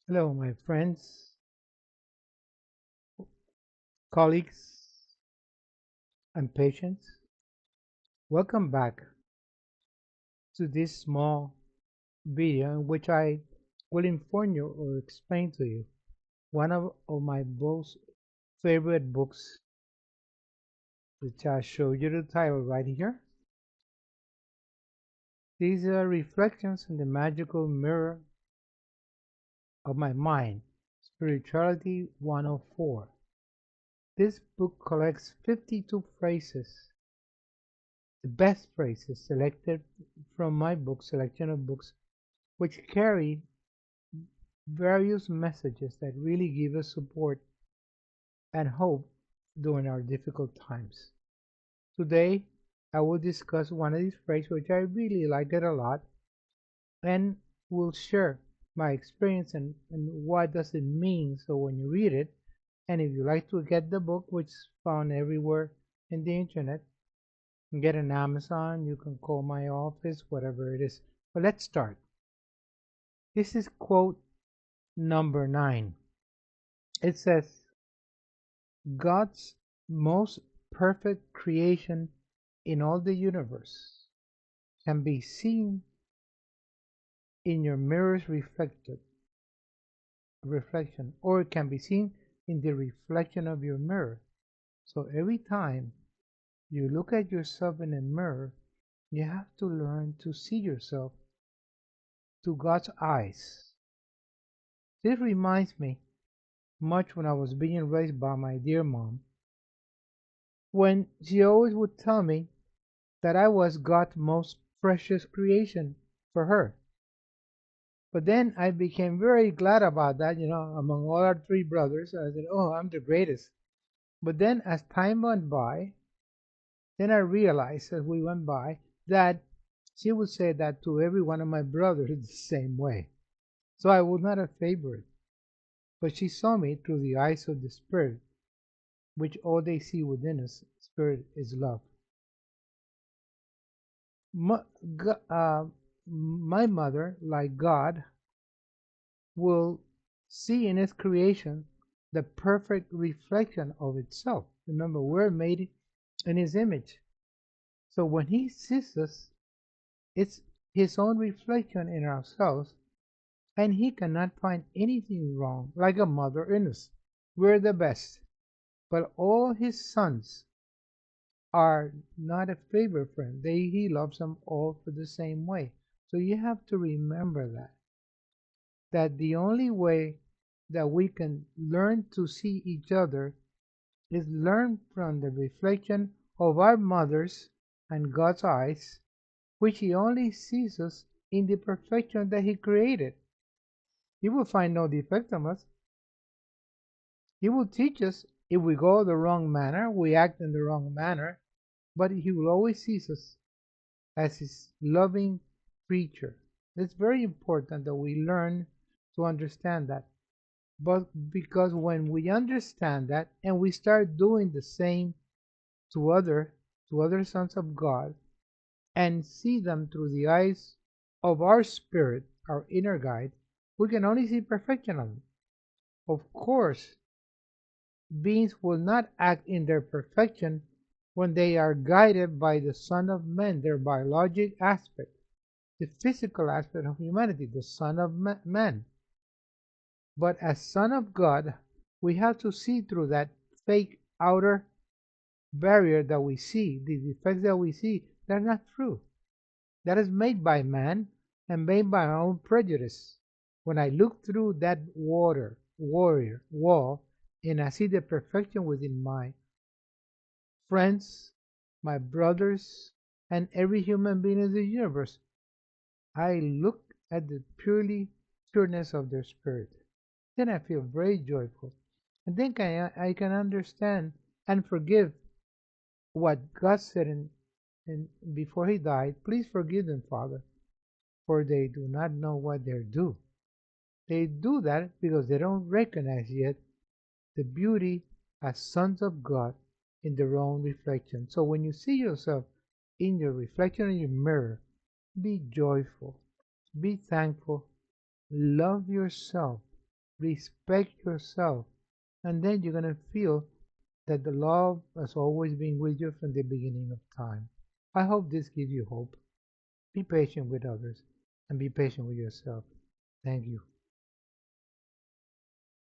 Hello, my friends, colleagues, and patients. Welcome back to this small video in which I will inform you or explain to you one of my most favorite books, which I show you the title right here. These are reflections in the magical mirror of my mind, Spirituality 104. This book collects 52 phrases, the best phrases selected from my book selection of books, which carry various messages that really give us support and hope during our difficult times. Today, I will discuss one of these phrases which I really like it a lot and will share my experience and what does it mean so when you read it, and if you like to get the book, which is found everywhere in the internet, you can get it on Amazon, you can call my office, whatever it is. But let's start. This is quote number 9. It says, God's most perfect creation in all the universe can be seen in your mirror's reflection, or it can be seen in the reflection of your mirror. So every time you look at yourself in a mirror, you have to learn to see yourself through God's eyes. This reminds me much when I was being raised by my dear mom, when she always would tell me that I was God's most precious creation for her. But then I became very glad about that, among all our three brothers. I said, oh, I'm the greatest. But then as time went by, then I realized as we went by that she would say that to every one of my brothers the same way. So I was not a favorite. But she saw me through the eyes of the Spirit, which all they see within us, Spirit, is love. My, my mother, like God, will see in its creation the perfect reflection of itself. Remember, we're made in His image. So when He sees us, it's His own reflection in ourselves, and He cannot find anything wrong, like a mother in us. We're the best. But all His sons are not a favorite friend. He loves them all for the same way. So you have to remember that the only way that we can learn to see each other is learn from the reflection of our mother's and God's eyes, which He only sees us in the perfection that He created. He will find no defect in us. He will teach us if we go the wrong manner, we act in the wrong manner, but He will always see us as His loving creature. It's very important that we learn to understand that. But because when we understand that and we start doing the same to other sons of God and see them through the eyes of our spirit, our inner guide, we can only see perfection of them. Of course, beings will not act in their perfection when they are guided by the Son of Man, their biologic aspect, the physical aspect of humanity, the Son of Man. But as Son of God, we have to see through that fake outer barrier that we see, the defects that we see, they're not true. That is made by man and made by our own prejudice. When I look through that wall, and I see the perfection within my friends, my brothers, and every human being in the universe, I look at the pureness of their spirit. Then I feel very joyful. And then I can understand and forgive what God said before He died. Please forgive them, Father, for they do not know what they do. They do that because they don't recognize yet the beauty as sons of God in their own reflection. So when you see yourself in your reflection in your mirror, be joyful, be thankful, love yourself, respect yourself, and then you're going to feel that the love has always been with you from the beginning of time. I hope this gives you hope. Be patient with others and be patient with yourself. Thank you.